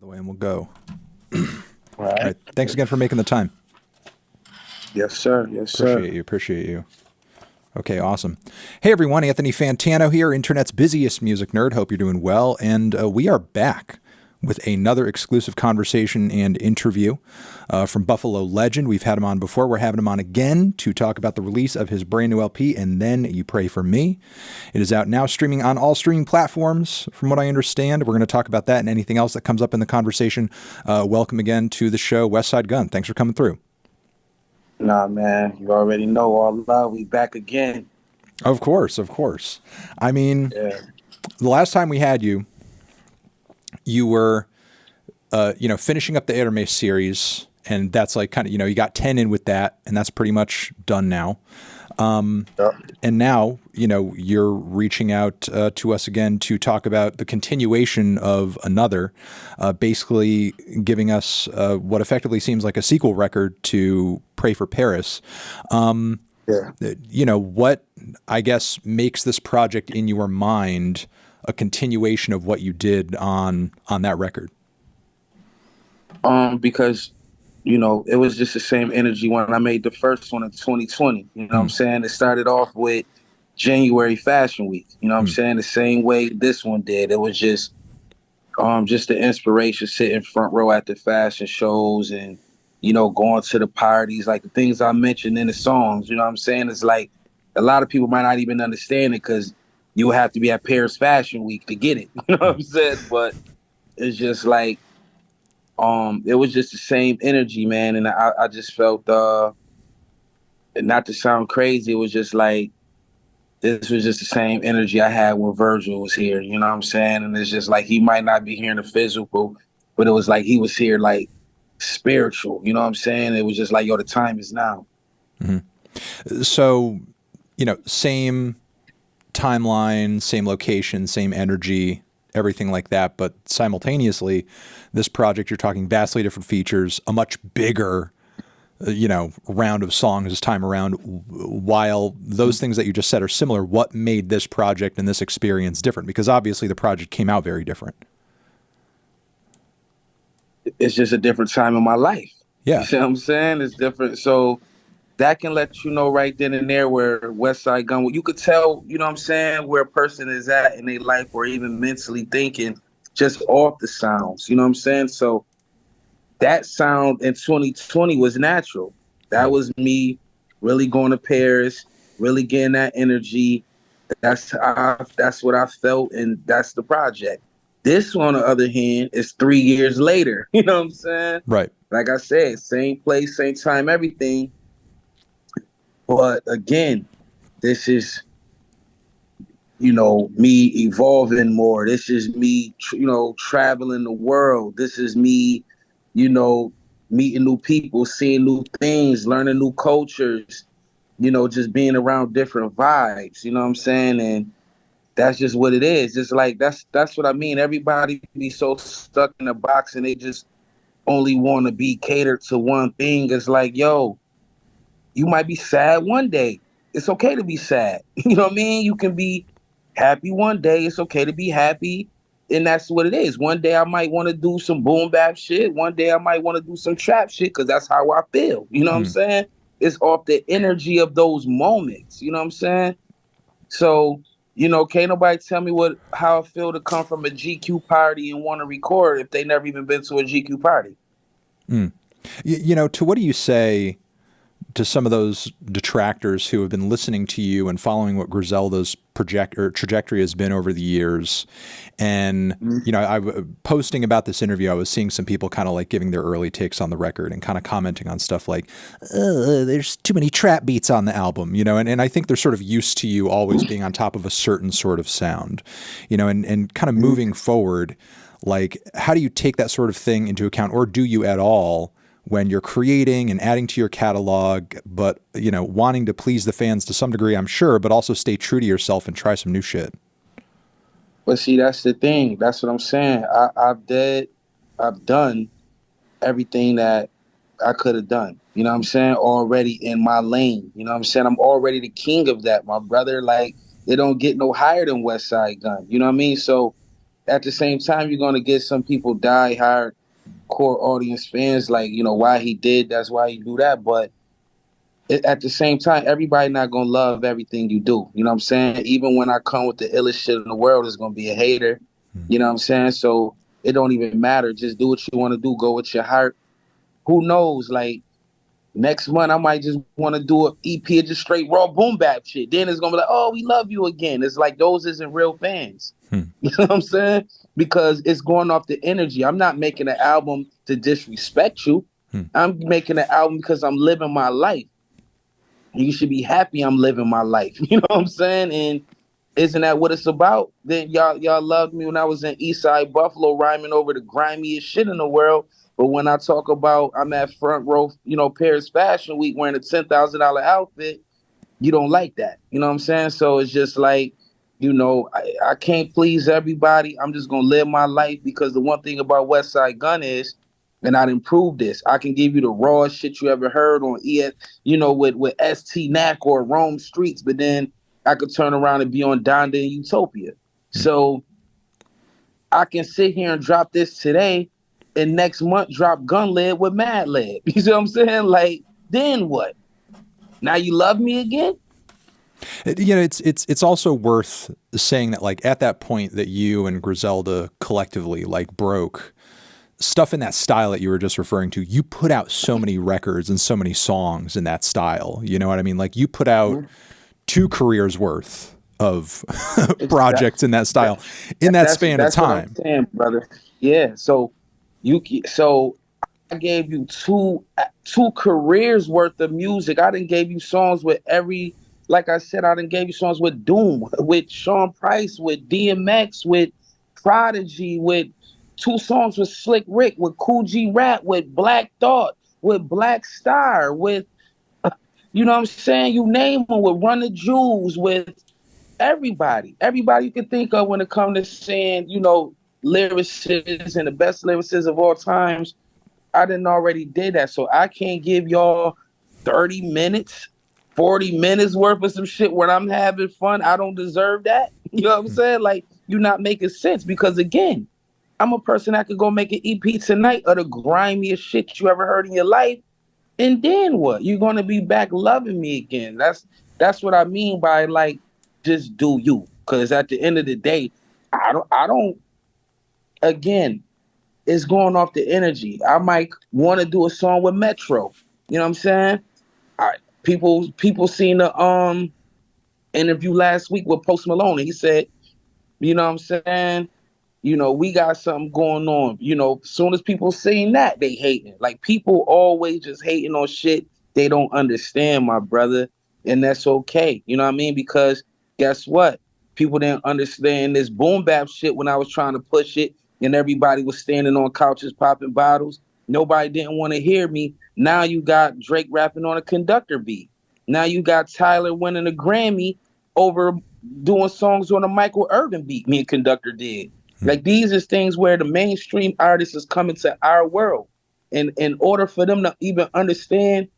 the way and we'll go. All All right. right. Thanks again for making the time. Yes, sir. Yes, sir. Appreciate you. Okay, awesome. Hey, everyone. Anthony Fantano here, internet's busiest music nerd. Hope you're doing well. And we are back with another exclusive conversation and interview from Buffalo Legend. We've had him on before. We're having him on again to talk about the release of his brand new LP, And Then You Pray For Me. It is out now, streaming on all streaming platforms, from what I understand. We're going to talk about that and anything else that comes up in the conversation. Welcome again to the show, Westside Gunn. Thanks for coming through. Nah, man, you already know all love. We back again. Of course. I mean, Yeah. the last time we had you, you were, finishing up the Hermes series, and that's like kind of, you got 10 in with that, and that's pretty much done now. Yep. And now, you're reaching out to us again to talk about the continuation of another, basically giving us what effectively seems like a sequel record to Pray for Paris. Yeah. What I guess makes this project in your mind a continuation of what you did on that record? Because it was just the same energy when I made the first one in 2020. You know what I'm saying? It started off with January Fashion Week. You know what I'm saying? The same way this one did. It was just the inspiration, sitting front row at the fashion shows and going to the parties, like the things I mentioned in the songs. You know what I'm saying? It's like a lot of people might not even understand it because you would have to be at Paris Fashion Week to get it. You know what I'm saying? But it's just like it was just the same energy, man. And I just felt not to sound crazy, it was just like this was just the same energy I had when Virgil was here. You know what I'm saying? And it's just like he might not be here in the physical, but it was like he was here like spiritual. You know what I'm saying? It was just like, yo, the time is now. Mm-hmm. So, same timeline, same location, same energy, everything like that. But simultaneously, this project, you're talking vastly different features, a much bigger, round of songs this time around. While those things that you just said are similar, what made this project and this experience different? Because obviously the project came out very different. It's just a different time in my life. Yeah. You see what I'm saying? It's different. So that can let you know right then and there where Westside Gunn, you could tell, you know what I'm saying, where a person is at in their life or even mentally thinking just off the sounds. You know what I'm saying? So that sound in 2020 was natural. That was me really going to Paris, really getting that energy. That's what I felt, and that's the project. This, on the other hand, is 3 years later. You know what I'm saying? Right. Like I said, same place, same time, everything. But again, this is, me evolving more. This is me, traveling the world. This is me, meeting new people, seeing new things, learning new cultures, just being around different vibes. You know what I'm saying? And that's just what it is. Just like that's what I mean. Everybody be so stuck in a box and they just only want to be catered to one thing. It's like, yo, you might be sad one day. It's okay to be sad. You know what I mean? You can be happy one day. It's okay to be happy. And that's what it is. One day I might want to do some boom bap shit. One day I might want to do some trap shit because that's how I feel. You know what I'm saying? It's off the energy of those moments. You know what I'm saying? So, can't nobody tell me how it feel to come from a GQ party and want to record if they never even been to a GQ party. To what do you say to some of those detractors who have been listening to you and following what Griselda's trajectory has been over the years? And, I posting about this interview, I was seeing some people kind of like giving their early takes on the record and kind of commenting on stuff like, there's too many trap beats on the album, and I think they're sort of used to you always being on top of a certain sort of sound, and kind of moving forward, like, how do you take that sort of thing into account, or do you at all, when you're creating and adding to your catalog, but, wanting to please the fans to some degree, I'm sure, but also stay true to yourself and try some new shit? But see, that's the thing. That's what I'm saying. I've done everything that I could have done. You know what I'm saying? Already in my lane. You know what I'm saying? I'm already the king of that, my brother. Like, they don't get no higher than Westside Gunn. You know what I mean? So at the same time, you're gonna get some people die hard core audience fans, like, you know, why he did, that's why he do that. But at the same time, everybody not gonna love everything you do. You know what I'm saying? Even when I come with the illest shit in the world, there's gonna be a hater. You know what I'm saying? So it don't even matter. Just do what you want to do. Go with your heart. Who knows? Like, next month, I might just want to do an EP of just straight raw boom bap shit. Then it's gonna be like, oh, we love you again. It's like those isn't real fans. You know what I'm saying? Because it's going off the energy. I'm not making an album to disrespect you. I'm making an album because I'm living my life. You should be happy I'm living my life. You know what I'm saying? And isn't that what it's about? Then y'all loved me when I was in Eastside Buffalo rhyming over the grimiest shit in the world. But when I talk about I'm at front row, you know, Paris Fashion Week wearing a $10,000 outfit, you don't like that. You know what I'm saying? So it's just like, you know, I can't please everybody. I'm just gonna live my life, because the one thing about Westside Gunn is, and I'd improve this, I can give you the rawest shit you ever heard on you know, with ST Knack or Rome Streets, but then I could turn around and be on Donda and Utopia. So I can sit here and drop this today, and next month drop Gun Lid with Mad Lib. You see what I'm saying? Like, then what? Now you love me again? You know, it's also worth saying that, like, at that point that you and Griselda collectively like broke stuff in that style that you were just referring to, you put out so many records and so many songs in that style. You know what I mean? Like, you put out 2 careers worth of projects in that style in that span of time. That's what I'm saying, brother. Yeah. So I gave you two careers worth of music. I didn't gave you songs with every, like I said, I didn't gave you songs with Doom, with Sean Price, with DMX, with Prodigy, with 2 songs with Slick Rick, with Cool G Rap, with Black Thought, with Black Star, with, you know what I'm saying? You name them, with Run the Jewels, with everybody you can think of when it comes to saying, you know, lyricists and the best lyricists of all times. I didn't already did that. So I can't give y'all 30 minutes, 40 minutes worth of some shit when I'm having fun. I don't deserve that. You know what I'm saying? Like, you're not making sense, because again, I'm a person that could go make an EP tonight of the grimiest shit you ever heard in your life. And then what? You're gonna be back loving me again. That's what I mean by, like, just do you. Cause at the end of the day, I don't again, it's going off the energy. I might want to do a song with Metro. You know what I'm saying? All right. People seen the interview last week with Post Malone. He said, you know what I'm saying? You know, we got something going on. You know, as soon as people saying that, they hating. Like, people always just hating on shit they don't understand, my brother. And that's okay. You know what I mean? Because guess what? People didn't understand this boom bap shit when I was trying to push it, and everybody was standing on couches popping bottles. Nobody didn't want to hear me. Now you got Drake rapping on a conductor beat. Now you got Tyler winning a Grammy over doing songs on a Michael Irvin beat me and Conductor did. Like, these is things where the mainstream artist is coming to our world. And in order for them to even understand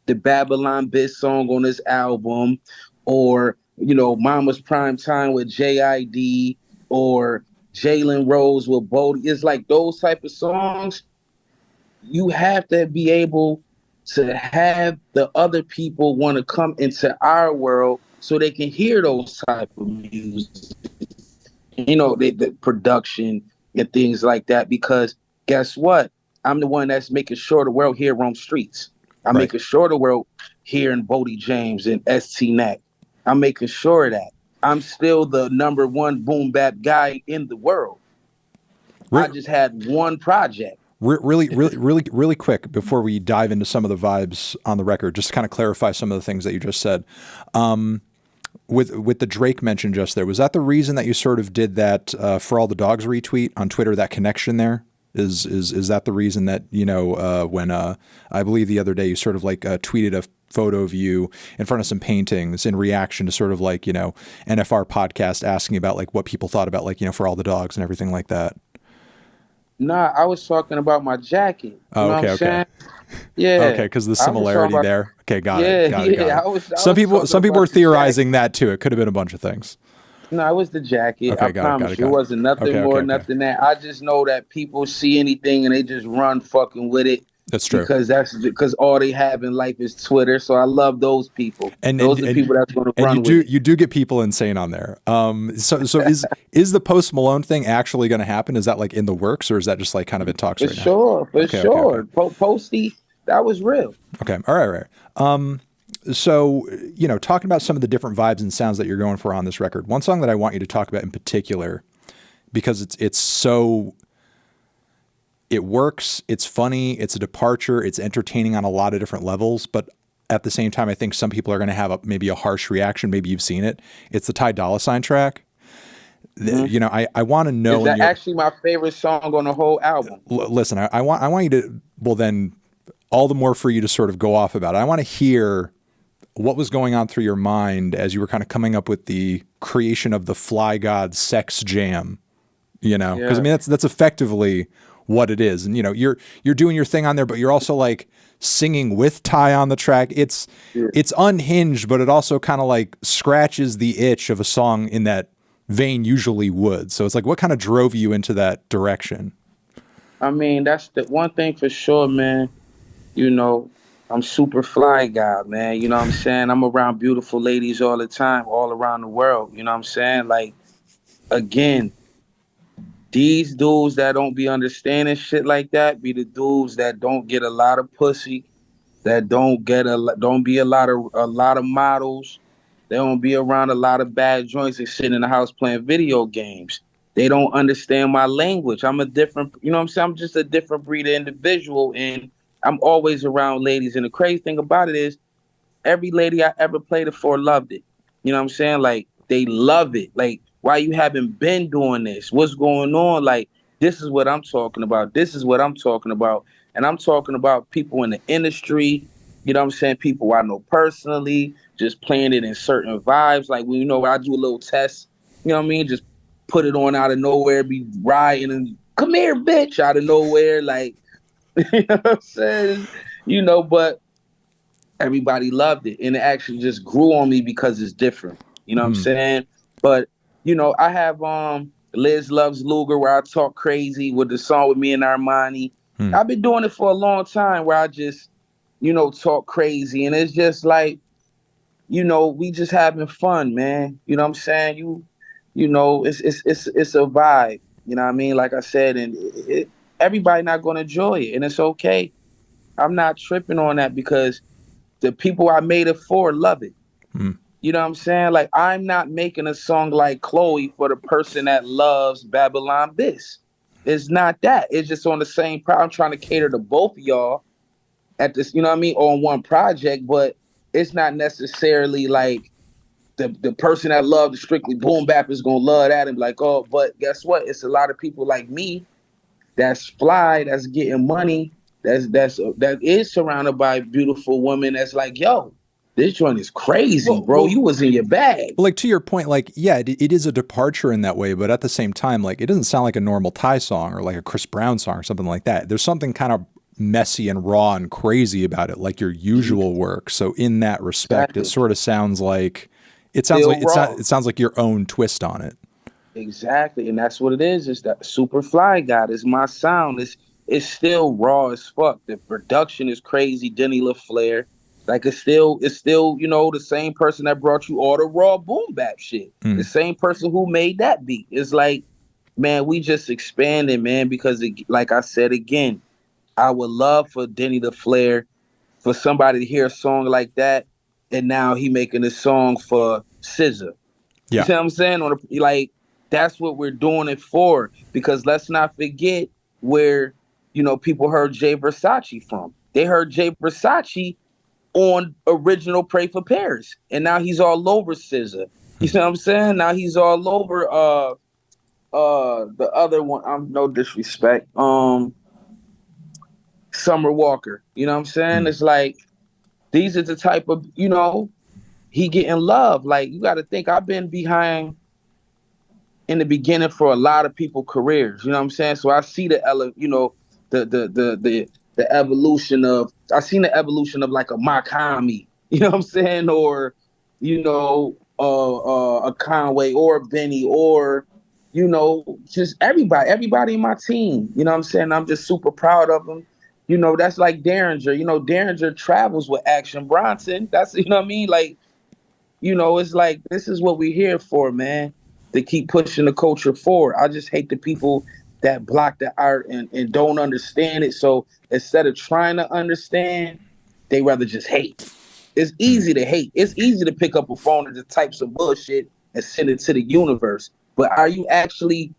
the Babylon Biz song on this album, or, you know, Mama's Prime Time with JID, or Jalen Rose with Bodie, it's like those type of songs, you have to be able to have the other people want to come into our world so they can hear those type of music, you know, the production and things like that. Because guess what? I'm the one that's making sure the world here roam streets. I'm Right. making sure the world here in Bodie James and ST Knack. I'm making sure of that. I'm still the #1 boom bap guy in the world. I just had one project. Really quick before we dive into some of the vibes on the record, just to kind of clarify some of the things that you just said. With the Drake mention just there, was that the reason that you sort of did that For All the Dogs retweet on Twitter? That connection there is that the reason that, you know, when I believe the other day you sort of like tweeted a photo of you in front of some paintings in reaction to sort of like, you know, NFR podcast asking about like what people thought about, like, you know, For All the Dogs and everything like that. Nah, I was talking about my jacket. You Oh, know what I'm okay, okay. saying? Yeah. Okay, because the I was talking similarity about, there. Okay, got it. yeah, Got it. Got yeah. it. I was Some talking people were about the jacket. theorizing that too. It could have been a bunch of things. No, it was the jacket. I Okay, got it, got it, promise you. It got it. wasn't nothing Okay, okay, more, okay. nothing that. I just know that people see anything and they just run fucking with it That's true. because that's because all they have in life is Twitter. So I love those people. And Those are the people that's going to and run with it. you do get people insane on there. So is the Post Malone thing actually going to happen? Is that like in the works, or is that just like kind of in talks For right now? sure, for Okay, okay, okay, sure. Posty, that was real. okay. All right, all right. So talking about some of the different vibes and sounds that you're going for on this record, one song that I want you to talk about in particular because it's so it works, it's funny, it's a departure, it's entertaining on a lot of different levels, but at the same time, I think some people are going to have maybe a harsh reaction. Maybe you've seen it. It's the Ty Dolla Sign track. I want to know Is in that your actually my favorite song on the whole album? listen. I want you to then all the more for you to sort of go off about it. I want to hear what was going on through your mind as you were kind of coming up with the creation of the Fly God Sex Jam. Because I Yeah. mean that's effectively what it is, and you're doing your thing on there, but you're also like singing with Ty on the track. Yeah. It's unhinged, but it also kind of like scratches the itch of a song in that vein usually would. So it's like, what kind of drove you into that direction? I mean, that's the one thing for sure, man. You know, I'm super fly guy, man. You know what I'm saying? I'm around beautiful ladies all the time, all around the world. You know what I'm saying? Like, again, these dudes that don't be understanding shit like that be the dudes that don't get a lot of pussy, that don't be a lot of models. They don't be around a lot of bad joints and sitting in the house playing video games. They don't understand my language. I'm a different, you know what I'm saying? I'm just a different breed of individual, and I'm always around ladies. And the crazy thing about it is every lady I ever played it for loved it. You know what I'm saying? Like they love it. Like, why you haven't been doing this? What's going on? Like, this is what I'm talking about. This is what I'm talking about. And I'm talking about people in the industry, you know what I'm saying? People I know personally, just playing it in certain vibes. Like when I do a little test, you know what I mean? Just put it on out of nowhere, be riding and come here, bitch, out of nowhere. Like, you know what I'm saying? But everybody loved it, and it actually just grew on me because it's different. You know what I'm Mm, saying? But I have Liz Loves Luger, where I talk crazy with the song with me and Armani. mm. I've been doing it for a long time, where I just talk crazy, and it's just like we just having fun, man. You know what I'm saying? It's a vibe. You know what I mean? Like I said, and everybody not gonna enjoy it, and it's okay. I'm not tripping on that because the people I made it for love it. Mm. You know what I'm saying? Like, I'm not making a song like Chloe for the person that loves Babylon Biz. It's not that. It's just on the same I'm trying to cater to both of y'all at this, you know what I mean, on one project, but it's not necessarily like the person that loves Strictly Boom Bap is gonna love that and be like, oh, but guess what? It's a lot of people like me that's fly, that's getting money, that is surrounded by beautiful women. That's like, yo, this joint is crazy, Well, bro. well, You was in your bag. like to your point, like yeah, it is a departure in that way, but at the same time, like it doesn't sound like a normal Ty song or like a Chris Brown song or something like that. There's something kind of messy and raw and crazy about it, like your usual work. So in that respect, it Exactly. sort of sounds like Still raw. it sounds like your own twist on it. Exactly. And that's what it is. It's that super fly god. It's my sound. It's still raw as fuck. The production is crazy. Denny LaFleur. Like it's still, the same person that brought you all the raw boom bap shit. The Mm. same person who made that beat. It's like, man, we just expanded, man, because like I said again, I would love for Denny LaFleur, for somebody to hear a song like that, and now he making a song for SZA. You Yeah. see what I'm saying? Like, that's what we're doing it for. Because let's not forget where people heard Jay Versace from. They heard Jay Versace on original Pray for Paris, and now he's all over SZA. You Mm. see what I'm saying? Now he's all over the other one. I'm no disrespect. Summer Walker. You know what I'm saying? Mm. It's like these are the type of he getting love. Like, you got to think I've been behind in the beginning for a lot of people careers. You know what I'm saying? So I see the evolution of I seen the evolution of like a Makami. You know what I'm saying? Or a Conway or a Benny or, just everybody in my team. You know what I'm saying? I'm just super proud of them. That's like Derringer. Derringer travels with Action Bronson. That's, you know what I mean? Like, it's like, this is what we're here for, man, to keep pushing the culture forward. I just hate the people that block the art and don't understand it. So instead of trying to understand, they rather just hate. It's easy to hate. It's easy to pick up a phone and just type some bullshit and send it to the universe. But are you actually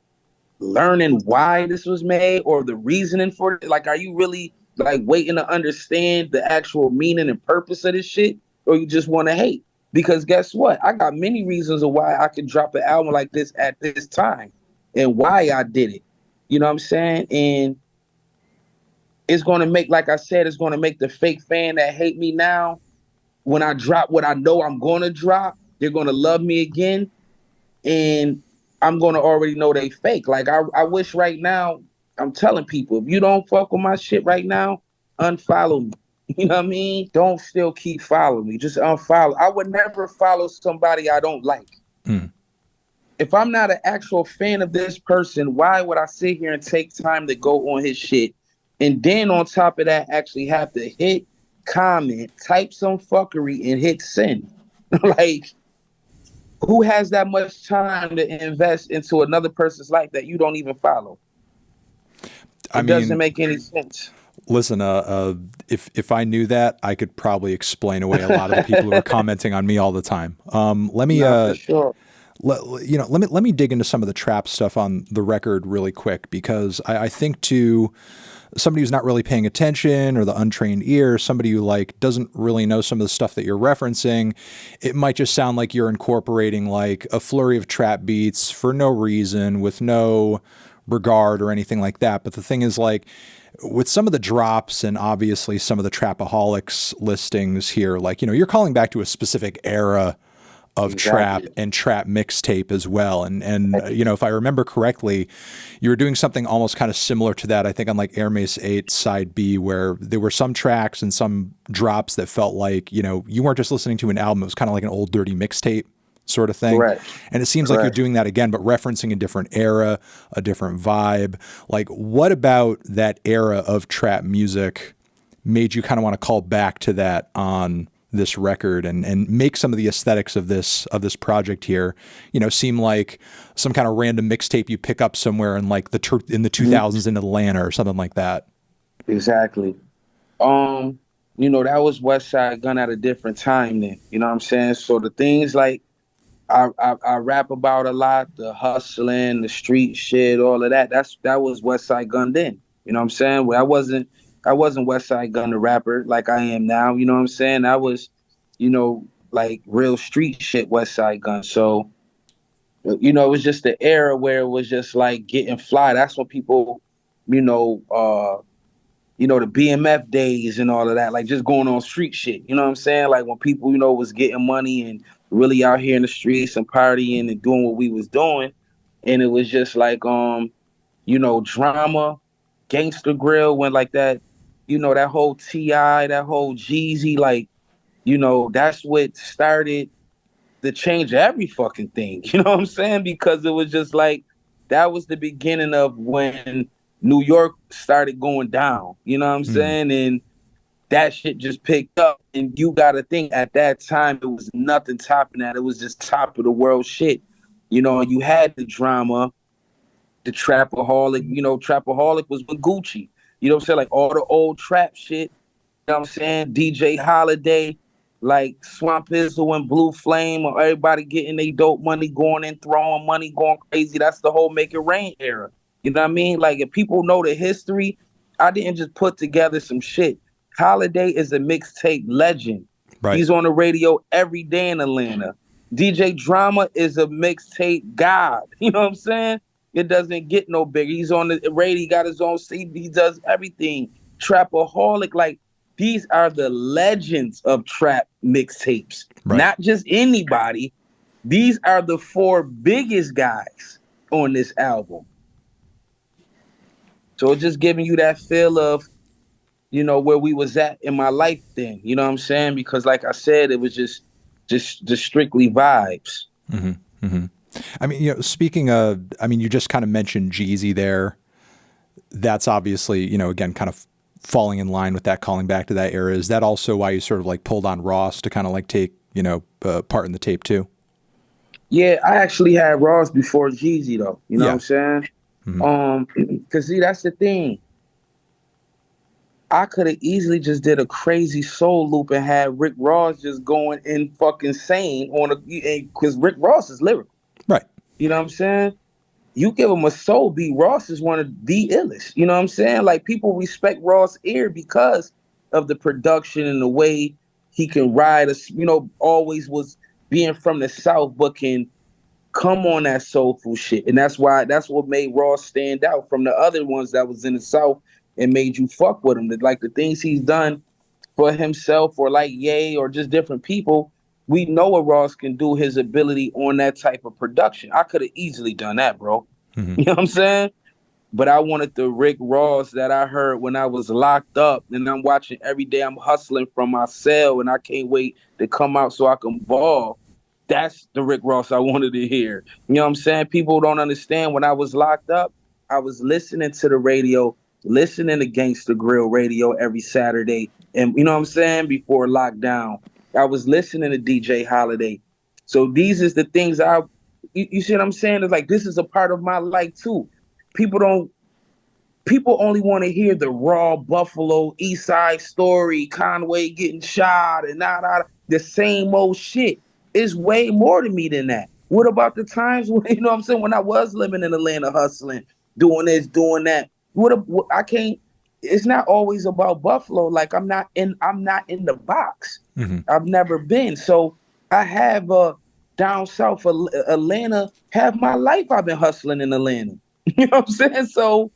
learning why this was made or the reasoning for it? Like, are you really like waiting to understand the actual meaning and purpose of this shit? Or you just want to hate? Because guess what? I got many reasons of why I could drop an album like this at this time and why I did it. You know what I'm saying? And it's going to make, like I said, it's going to make the fake fan that hate me now, when I drop what I know I'm going to drop, they're going to love me again. And I'm going to already know they fake. Like, I wish right now, I'm telling people, if you don't fuck with my shit right now, unfollow me. You know what I mean? Don't still keep following me. Just unfollow. I would never follow somebody I don't like. Mm. If I'm not an actual fan of this person, why would I sit here and take time to go on his shit? And then on top of that, actually have to hit comment, type some fuckery, and hit send. Like, who has that much time to invest into another person's life that you don't even follow? I It doesn't mean, make any sense. listen, if I knew that, I could probably explain away a lot of the people who are commenting on me all the time. Let me Not for sure. let me dig into some of the trap stuff on the record really quick, because I think to somebody who's not really paying attention, or the untrained ear, somebody who like doesn't really know some of the stuff that you're referencing, it might just sound like you're incorporating like a flurry of trap beats for no reason, with no regard or anything like that. But the thing is, like, with some of the drops and obviously some of the Trapaholics listings here, like, you're calling back to a specific era of trap Exactly. and trap mixtape as well. And if I remember correctly, you were doing something almost kind of similar to that, I think, on like Air Mace 8 side B, where there were some tracks and some drops that felt like, you weren't just listening to an album, it was kind of like an old dirty mixtape sort of thing. Correct. And it seems like you're Correct. doing that again, but referencing a different era, a different vibe. Like, what about that era of trap music made you kind of want to call back to that on this record, and make some of the aesthetics of this project here, seem like some kind of random mixtape you pick up somewhere in like in the 2000s in Atlanta or something like that? Exactly. That was Westside Gunn at a different time then. You know what I'm saying? So the things like I rap about a lot, the hustling, the street shit, all of that. That was Westside Gunn then. You know what I'm saying? Well, I wasn't Westside Gunn the rapper like I am now. You know what I'm saying? I was, like real street shit Westside Gunn. So, it was just the era where it was just like getting fly. That's when people, you know, uh, the BMF days and all of that, like just going on street shit. You know what I'm saying? Like when people, was getting money and really out here in the streets and partying and doing what we was doing. And it was just like, drama, gangster grill, when like that, that whole T.I., that whole Jeezy, like, that's what started the change of every fucking thing. You know what I'm saying? Because it was just like, that was the beginning of when New York started going down. You know what I'm Mm. saying? And that shit just picked up. And you got to think, at that time, it was nothing topping that. It was just top of the world shit. And you had the drama, the Trapaholic. Trapaholic was with Gucci. You know what I'm saying? Like all the old trap shit. You know what I'm saying? DJ Holiday, like Swamp Izzle and Blue Flame, or everybody getting their dope money, going and throwing money, going crazy. That's the whole Make It Rain era. You know what I mean? Like, if people know the history, I didn't just put together some shit. Holiday is a mixtape legend. Right. He's on the radio every day in Atlanta. DJ Drama is a mixtape god. You know what I'm saying? It doesn't get no bigger. He's on the radio. He got his own CD. He does everything. Trapaholic, like, these are the legends of trap mixtapes, Right. not just anybody. These are the four biggest guys on this album. So it's just giving you that feel of, where we was at in my life then. You know what I'm saying? Because like I said, it was just just strictly vibes. Mm-hmm. Mm-hmm. I mean, speaking of, I mean, you just kind of mentioned Jeezy there. That's obviously, again, kind of falling in line with that, calling back to that era. Is that also why you sort of like pulled on Ross to kind of like take, part in the tape too? Yeah, I actually had Ross before Jeezy though. You know what I'm Yeah. saying? Mm-hmm. Cause see, that's the thing. I could have easily just did a crazy soul loop and had Rick Ross just going in fucking sane on a because Rick Ross is lyrical. Right. You know what I'm saying? You give him a soul beat, Ross is one of the illest. You know what I'm saying? Like people respect Ross' ear because of the production and the way he can ride us, always was being from the South, but can come on that soulful shit. And that's what made Ross stand out from the other ones that was in the South and made you fuck with him. Like the things he's done for himself or like Ye or just different people, we know what Ross can do, his ability on that type of production. I could have easily done that, bro. Mm-hmm. You know what I'm saying? But I wanted the Rick Ross that I heard when I was locked up and I'm watching every day. I'm hustling from my cell and I can't wait to come out so I can ball. That's the Rick Ross I wanted to hear. You know what I'm saying? People don't understand when I was locked up, I was listening to the radio, listening to Gangsta Grill radio every Saturday. And you know what I'm saying? Before lockdown, I was listening to DJ Holiday. So these is the things you see what I'm saying? It's like this is a part of my life too. People don't people only want to hear the raw Buffalo East Side story, Conway getting shot and the same old shit. It's way more to me than that. What about the times when you know what I'm saying when I was living in Atlanta hustling, doing this, doing that? What I can't it's not always about Buffalo. Like I'm not in the box. Mm-hmm. I've never been. So I have down south Atlanta, half my life I've been hustling in Atlanta. You know what I'm saying? So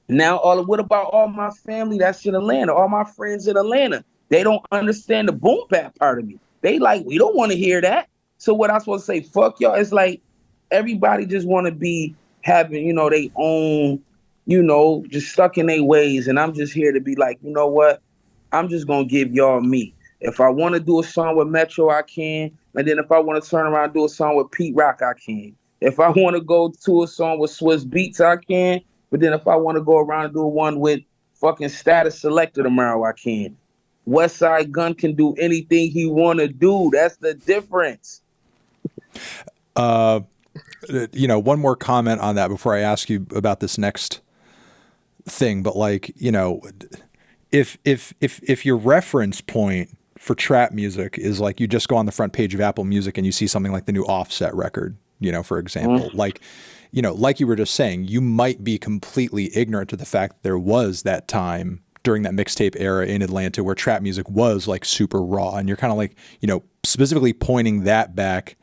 now, what about all my family that's in Atlanta? All my friends in Atlanta, they don't understand the boom bap part of me. They like, we don't want to hear that. So what I supposed to say? Fuck y'all. It's like everybody just want to be having, they own, just stuck in their ways, and I'm just here to be like, you know what? I'm just gonna give y'all me. If I want to do a song with Metro, I can. And then if I want to turn around and do a song with Pete Rock, I can. If I want to go to a song with Swiss Beats, I can. But then if I want to go around and do one with fucking Status Selector tomorrow, I can. Westside Gunn can do anything he want to do. That's the difference. One more comment on that before I ask you about this next thing. But like, if your reference point for trap music is like you just go on the front page of Apple Music and you see something like the new Offset record, for example, like you were just saying, you might be completely ignorant to the fact that there was that time during that mixtape era in Atlanta where trap music was like super raw, and you're kind of like, specifically pointing back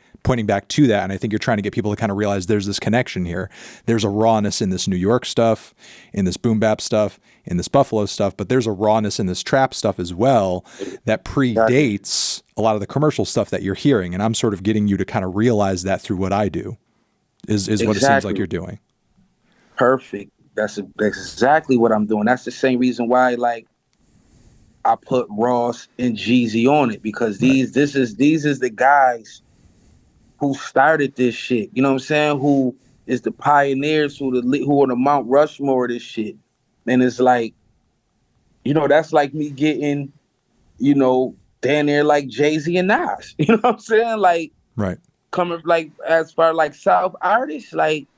to that. And I think you're trying to get people to kind of realize there's this connection here. There's a rawness in this New York stuff, in this boom bap stuff, in this Buffalo stuff, but there's a rawness in this trap stuff as well that predates a lot of the commercial stuff that you're hearing. And I'm sort of getting you to kind of realize that through what I do is exactly what it seems like you're doing. Perfect. That's exactly what I'm doing. That's the same reason why, like, I put Ross and Jeezy on it, because these is the guys who started this shit. You know what I'm saying? Who is the pioneers? Who are the Mount Rushmore of this shit? And it's like, that's like me getting, down there like Jay-Z and Nas. You know what I'm saying? Like, right. Coming like as far like South artists, like,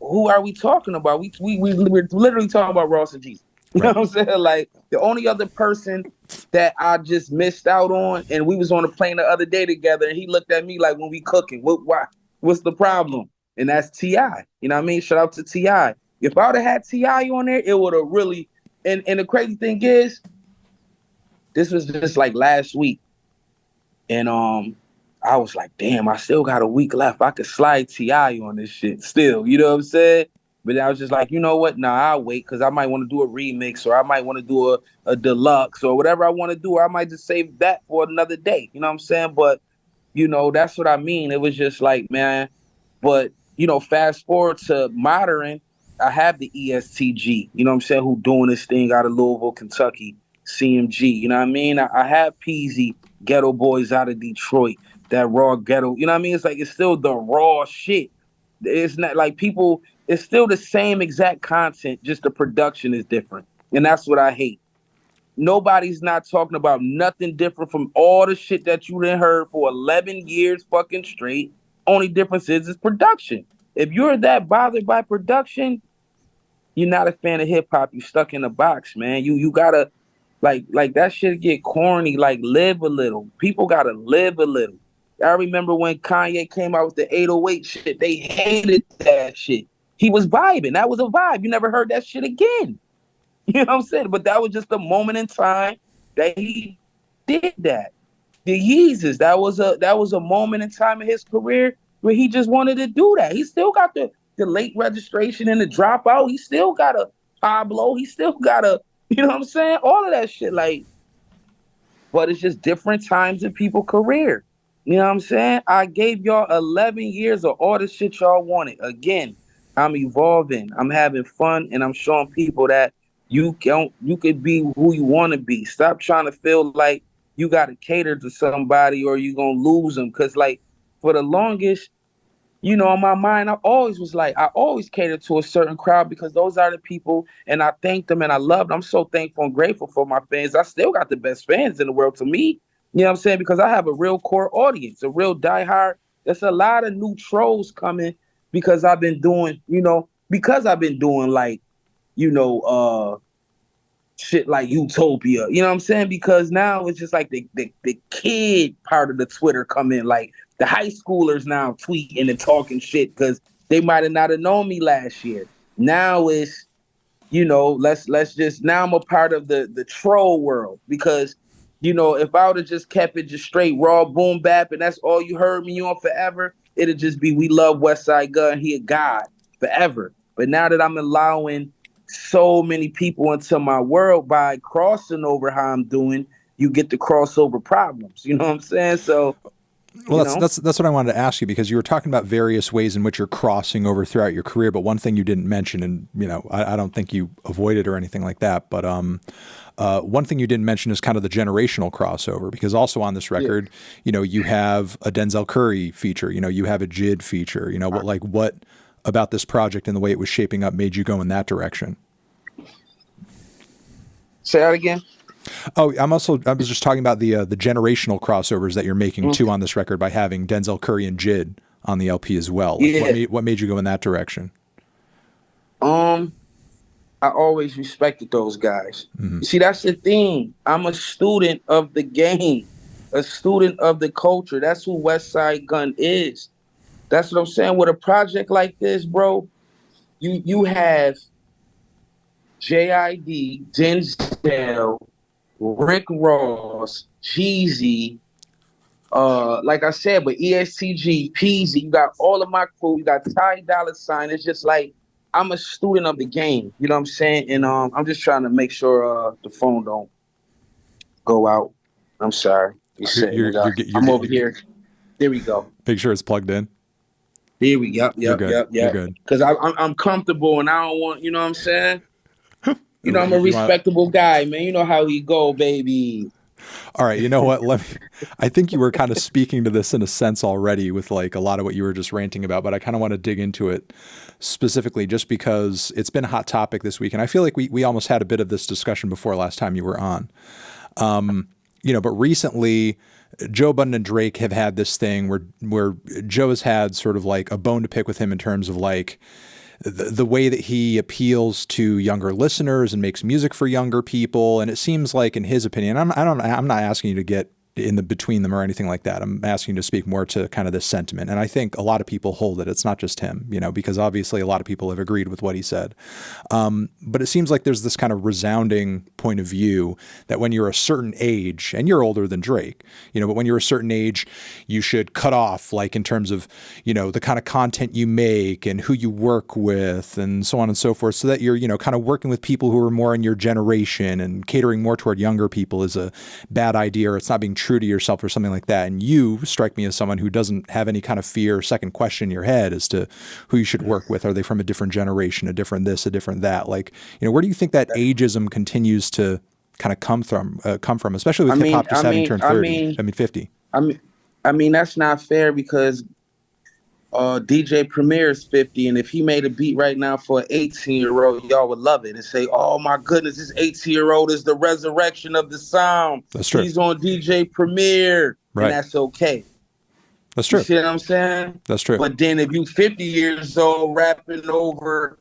who are we talking about? We're literally talking about Ross and Jeezy. You know what I'm saying? Like, the only other person that I just missed out on, and we was on a plane the other day together, and he looked at me like, when we cooking, what's the problem? And that's T.I. You know what I mean? Shout out to T.I. If I would have had T.I. on there, it would have really. And the crazy thing is, this was just like last week, and I was like, damn, I still got a week left. I could slide T.I. on this shit still. You know what I'm saying? But I was just like, you know what? Nah, I'll wait, because I might want to do a remix, or I might want to do a deluxe, or whatever I want to do. Or I might just save that for another day. You know what I'm saying? But, that's what I mean. It was just like, man. But, fast forward to modern, I have the ESTG, you know what I'm saying, who doing this thing out of Louisville, Kentucky, CMG. You know what I mean? I have Peasy, ghetto boys out of Detroit, that raw ghetto. You know what I mean? It's like it's still the raw shit. It's not like people. It's still the same exact content, just the production is different, and that's what I hate. Nobody's not talking about nothing different from all the shit that you done heard for 11 years fucking straight. Only difference is production. If you're that bothered by production, you're not a fan of hip hop. You stuck in a box, man. You gotta like that shit get corny. Like live a little. People gotta live a little. I remember when Kanye came out with the 808 shit. They hated that shit. He was vibing. That was a vibe. You never heard that shit again. You know what I'm saying? But that was just a moment in time that he did that. The Yeezus, that was a moment in time in his career where he just wanted to do that. He still got the late registration and the dropout. He still got a Pablo. He still got a, you know what I'm saying? All of that shit. Like, but it's just different times in people's career. You know what I'm saying? I gave y'all 11 years of all the shit y'all wanted. Again, I'm evolving. I'm having fun, and I'm showing people that you could be who you want to be. Stop trying to feel like you got to cater to somebody or you gonna lose them. Cause like for the longest, in my mind, I always catered to a certain crowd because those are the people, and I thank them and I love them. I'm so thankful and grateful for my fans. I still got the best fans in the world to me. You know what I'm saying? Because I have a real core audience, a real diehard. There's a lot of new trolls coming because I've been doing like, you know, shit like Utopia. You know what I'm saying? Because now it's just like the kid part of the Twitter come in, like the high schoolers now tweeting and talking shit because they might have not have known me last year. Now it's, let's just now I'm a part of the troll world because if I would have just kept it just straight raw boom bap and that's all you heard me on forever, it'd just be we love Westside Gunn, he a god forever. But now that I'm allowing so many people into my world by crossing over how I'm doing, you get the crossover problems. You know what I'm saying? So, Well, that's what I wanted to ask you, because you were talking about various ways in which you're crossing over throughout your career, but one thing you didn't mention, and I don't think you avoided or anything like that, but one thing you didn't mention is kind of the generational crossover, because also on this record, you have a Denzel Curry feature, you have a Jid feature, what about this project and the way it was shaping up made you go in that direction? Say that again. Oh, I was just talking about the generational crossovers that you're making too on this record by having Denzel Curry and Jid on the LP as well. Like, what made you go in that direction? I always respected those guys. Mm-hmm. See, that's the thing. I'm a student of the game, a student of the culture. That's who Westside Gunn is. That's what I'm saying. With a project like this, bro, you have JID, Denzel, Rick Ross, Jeezy, like I said, but ESTG, Peasy, you got all of my crew, you got Ty Dolla $ign. It's just like I'm a student of the game, you know what I'm saying? And I'm just trying to make sure the phone don't go out. I'm sorry. I'm over here. There we go. Make sure it's plugged in. Here we go. Yep. You're good. Because I'm comfortable and I don't want, you know what I'm saying? I'm a respectable guy, man. You know how he go, baby. All right, you know what? I think you were kind of speaking to this in a sense already with like a lot of what you were just ranting about, but I kind of want to dig into it specifically just because it's been a hot topic this week. And I feel like we almost had a bit of this discussion before last time you were on. But recently Joe Budden and Drake have had this thing where Joe has had sort of like a bone to pick with him in terms of like the way that he appeals to younger listeners and makes music for younger people. And it seems like, in his opinion, I'm not asking you to get in the between them or anything like that. I'm asking you to speak more to kind of this sentiment. And I think a lot of people hold it. It's not just him, because obviously a lot of people have agreed with what he said. But it seems like there's this kind of resounding point of view that when you're a certain age, and you're older than Drake, but when you're a certain age, you should cut off, like in terms of, the kind of content you make and who you work with and so on and so forth, so that you're, kind of working with people who are more in your generation, and catering more toward younger people is a bad idea, or it's not being true to yourself or something like that. And you strike me as someone who doesn't have any kind of fear or second question in your head as to who you should work with. Are they from a different generation, a different this, a different that? Like, where do you think that ageism continues to kind of come from, especially with hip hop just having turned 50. I mean, that's not fair because DJ Premier is 50, and if he made a beat right now for an 18-year-old, y'all would love it and say, "Oh my goodness, this 18-year-old is the resurrection of the sound. That's true. He's on DJ Premier," right? And that's okay. That's true. You see what I'm saying? That's true. But then if you 50 years old rapping over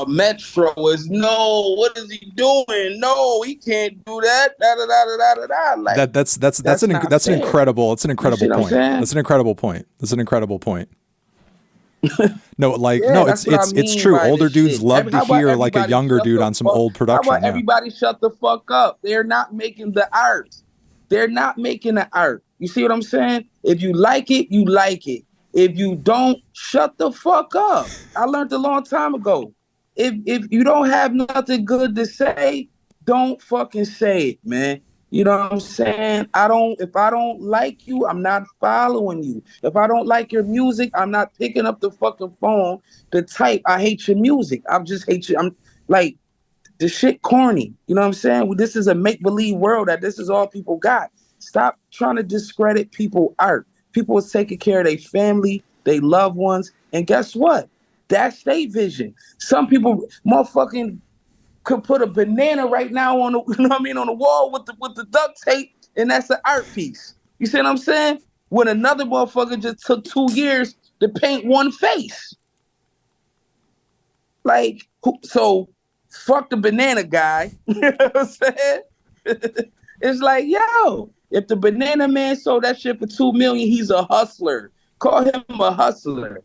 Metro is no, what is he doing? No, he can't do that. Da da da da da da. Like that's an incredible point. That's an incredible point. That's an incredible point. No, like no, it's true. Older dudes love to hear like a younger dude on some old production. How about everybody shut the fuck up? They're not making the art. They're not making the art. You see what I'm saying? If you like it, you like it. If you don't, shut the fuck up. I learned a long time ago. If you don't have nothing good to say, don't fucking say it, man. You know what I'm saying? If I don't like you, I'm not following you. If I don't like your music, I'm not picking up the fucking phone to type, I hate your music. I just hate you. I'm like, the shit corny. You know what I'm saying? This is a make-believe world that this is all people got. Stop trying to discredit people's art. People is taking care of their family, their loved ones, and guess what? That's their vision. Some people motherfucking could put a banana right now on the, you know what I mean, on the wall with the duct tape, and that's an art piece. You see what I'm saying? When another motherfucker just took 2 years to paint one face. Like, so fuck the banana guy. You know what I'm saying? It's like, yo, if the banana man sold that shit for $2 million, he's a hustler. Call him a hustler.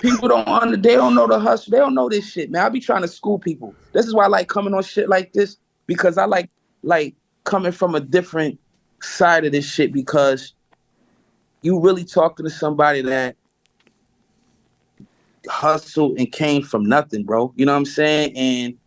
People they don't know the hustle. They don't know this shit, man. I be trying to school people. This is why I like coming on shit like this, because I like coming from a different side of this shit, because you really talking to somebody that hustled and came from nothing, bro. You know what I'm saying? And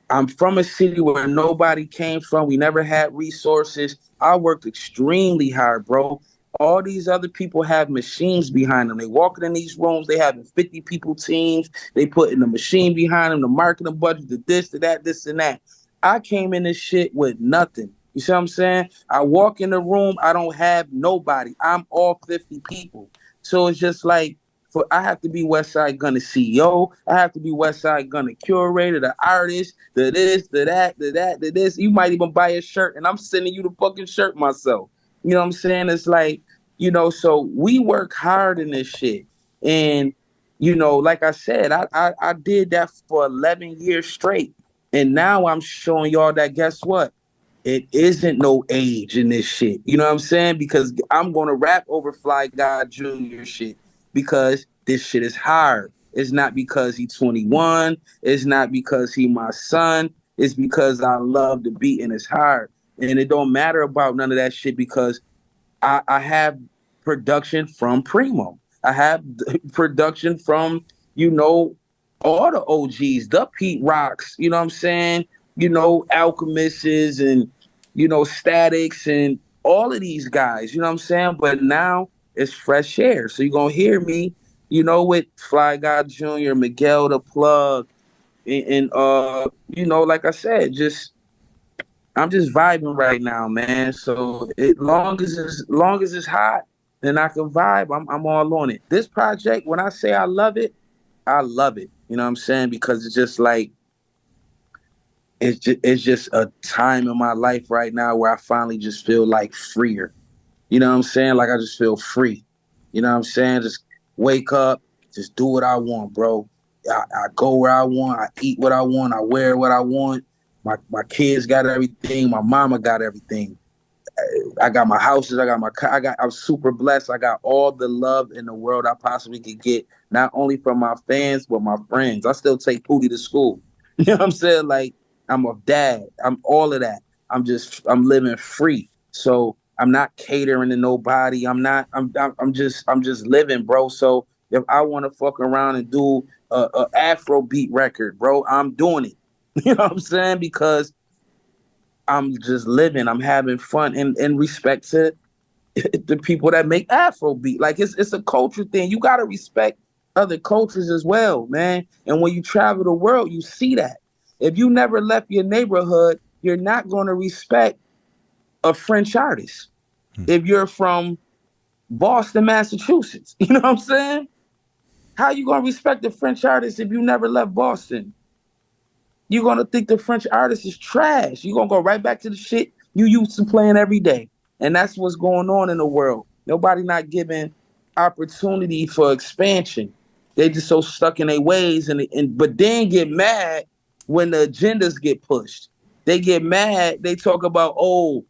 I'm from a city where nobody came from. We never had resources. I worked extremely hard, bro. All these other people have machines behind them. They walking in these rooms. They having 50 people teams. They putting the machine behind them, the marketing budget, the this, the that, this, and that. I came in this shit with nothing. You see what I'm saying? I walk in the room. I don't have nobody. I'm all 50 people. So it's just like, I have to be Westside Gunn, the CEO. I have to be Westside Gunn, the curator, the artist, the this, the that, the that, the this. You might even buy a shirt, and I'm sending you the fucking shirt myself. You know what I'm saying? It's like, you know, so we work hard in this shit. And, you know, like I said, I did that for 11 years straight. And now I'm showing y'all that, guess what? It isn't no age in this shit. You know what I'm saying? Because I'm going to rap over Fly God Jr. shit, because this shit is hard. It's not because he's 21. It's not because he my son. It's because I love the beat and it's hard. And it don't matter about none of that shit, because I have production from Primo. I have production from, you know, all the OGs, the Pete Rocks, you know what I'm saying? You know, Alchemists and, you know, Statics and all of these guys, you know what I'm saying? But now it's fresh air. So you're going to hear me, you know, with Fly God Jr., Miguel the Plug, and you know, like I said, I'm just vibing right now, man. So long as it's hot, then I can vibe. I'm all on it. This project, when I say I love it, I love it. You know what I'm saying? Because it's just like, it's just a time in my life right now where I finally just feel like freer. You know what I'm saying? Like I just feel free. You know what I'm saying? Just wake up, just do what I want, bro. I go where I want, I eat what I want, I wear what I want. My kids got everything, my mama got everything. I got my houses, I got my car, I'm super blessed. I got all the love in the world I possibly could get, not only from my fans, but my friends. I still take Pootie to school. You know what I'm saying? Like, I'm a dad. I'm all of that. I'm living free. So I'm not catering to nobody. I'm just living, bro. So if I want to fuck around and do a Afro beat record, bro, I'm doing it. You know what I'm saying? Because I'm just living. I'm having fun, and in respect to the people that make Afrobeat. Like it's a culture thing. You gotta respect other cultures as well, man. And when you travel the world, you see that. If you never left your neighborhood, you're not going to respect a French artist. If you're from Boston, Massachusetts, you know what I'm saying? How you going to respect a French artist if you never left Boston? You're going to think the French artist is trash. You're going to go right back to the shit you used to playing every day. And that's what's going on in the world. Nobody not giving opportunity for expansion. They just so stuck in their ways and but then get mad when the agendas get pushed. They get mad. They talk about, oh,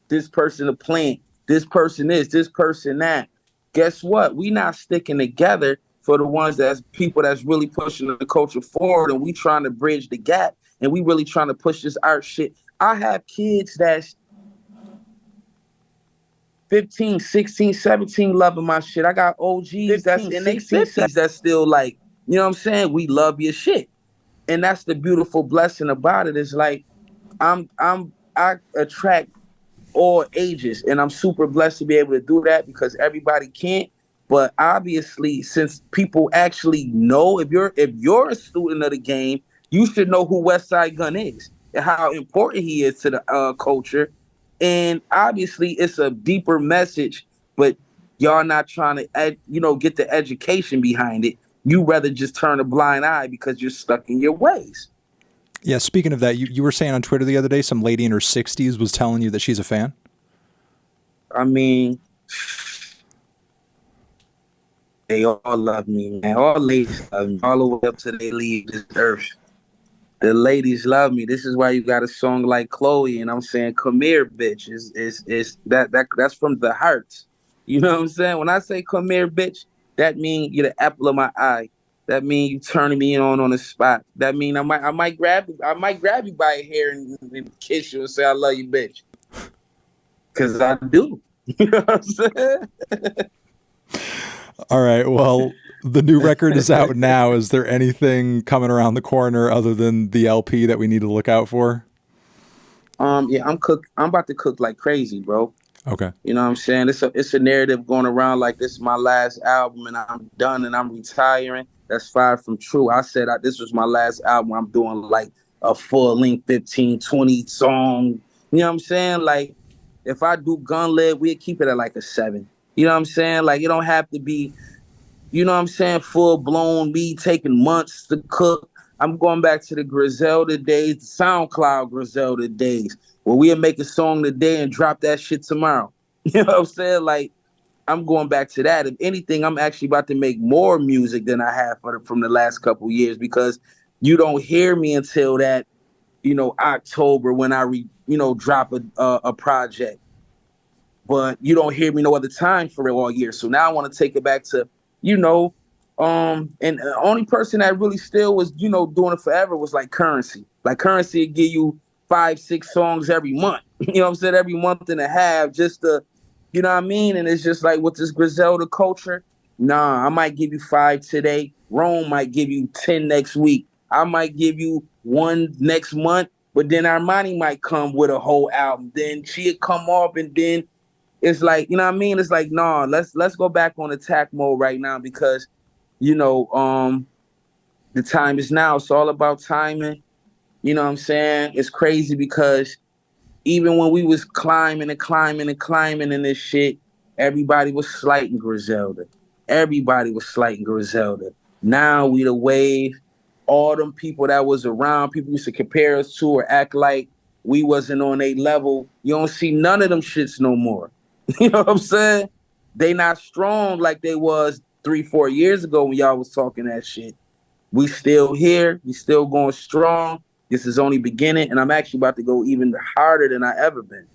this person a plant, this person this person that. Guess what? We not sticking together for the ones that's people that's really pushing the culture forward, and we trying to bridge the gap, and we really trying to push this art shit. I have kids that's 15, 16, 17 loving my shit. I got OGs that's in their 50s that's still like, you know what I'm saying? We love your shit. And that's the beautiful blessing about it. Is like I attract all ages, and I'm super blessed to be able to do that because everybody can't. But obviously, since people actually know, if you're a student of the game, you should know who Westside Gunn is and how important he is to the culture. And obviously, it's a deeper message, but y'all not trying to get the education behind it. You rather just turn a blind eye because you're stuck in your ways. Yeah, speaking of that, you were saying on Twitter the other day some lady in her 60s was telling you that she's a fan? I mean, they all love me, man. All ladies love me, all the way up to they leave this earth. The ladies love me. This is why you got a song like Chloe, and I'm saying, "Come here, bitch." Is that's from the heart. You know what I'm saying? When I say "Come here, bitch," that mean you're the apple of my eye. That mean you turning me on the spot. That mean I might grab you by your hair and kiss you and say I love you, bitch. Cause I do. You know what I'm saying? All right. Well, the new record is out now. Is there anything coming around the corner other than the LP that we need to look out for? Yeah, I'm about to cook like crazy, bro. Okay. You know what I'm saying? It's a narrative going around like this is my last album and I'm done and I'm retiring. That's far from true. I said this was my last album. I'm doing like a full length 15, 20 song. You know what I'm saying? Like if I do Gun Lid, we'd keep it at like a 7. You know what I'm saying? Like it don't have to be, you know what I'm saying, full blown me taking months to cook. I'm going back to the Griselda days, the SoundCloud Griselda days, where we'll make a song today and drop that shit tomorrow. You know what I'm saying? Like, I'm going back to that. If anything, I'm actually about to make more music than I have from the last couple of years because you don't hear me until that, October when drop a project, but you don't hear me no other time for it all year. So now I want to take it back to, you know, and the only person that really still was, doing it forever was like Currency. Like Currency would give you 5, 6 songs every month. You know what I'm saying? Every month and a half, just to, you know what I mean? And it's just like with this Griselda culture, nah, I might give you 5 today. Rome might give you 10 next week. I might give you 1 next month, but then Armani might come with a whole album. Then she'd come off and then it's like, you know what I mean? It's like, nah, let's go back on attack mode right now because, the time is now. It's all about timing. You know what I'm saying? It's crazy because even when we was climbing and climbing and climbing in this shit, everybody was slighting Griselda. Everybody was slighting Griselda. Now we the wave. All them people that was around, people used to compare us to or act like we wasn't on a level. You don't see none of them shits no more. You know what I'm saying? They not strong like they was 3, 4 years ago when y'all was talking that shit. We still here. We still going strong. This is only beginning, and I'm actually about to go even harder than I ever been.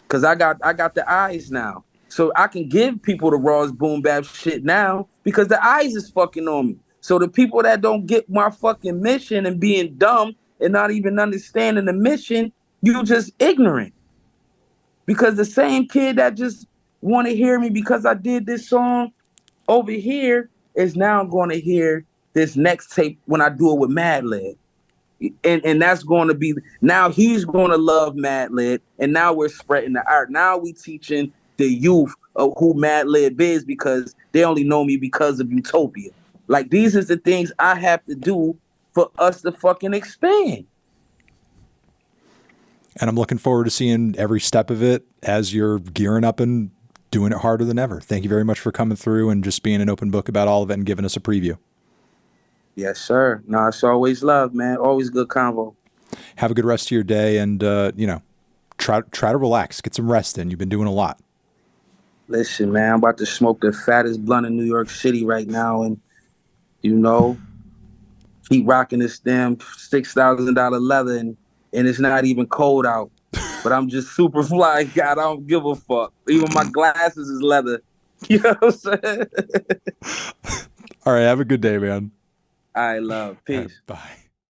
Cause I got the eyes now, so I can give people the rawest boom bap shit now because the eyes is fucking on me. So the people that don't get my fucking mission and being dumb and not even understanding the mission, you just ignorant. Because the same kid that just want to hear me because I did this song over here is now going to hear this next tape when I do it with Madlib. And that's going to be, now he's going to love Madlib, and now we're spreading the art. Now we teaching the youth of who Madlib is because they only know me because of Utopia. Like these is the things I have to do for us to fucking expand. And I'm looking forward to seeing every step of it as you're gearing up and doing it harder than ever. Thank you very much for coming through and just being an open book about all of it and giving us a preview. Yes, sir. No, it's always love, man. Always good convo. Have a good rest of your day, and try to relax, get some rest in. You've been doing a lot. Listen, man, I'm about to smoke the fattest blunt in New York City right now, and you know, keep rocking this damn $6,000 leather, and it's not even cold out. But I'm just super fly, God. I don't give a fuck. Even my glasses is leather. You know what I'm saying? All right, have a good day, man. I love. All right, Peace. bye.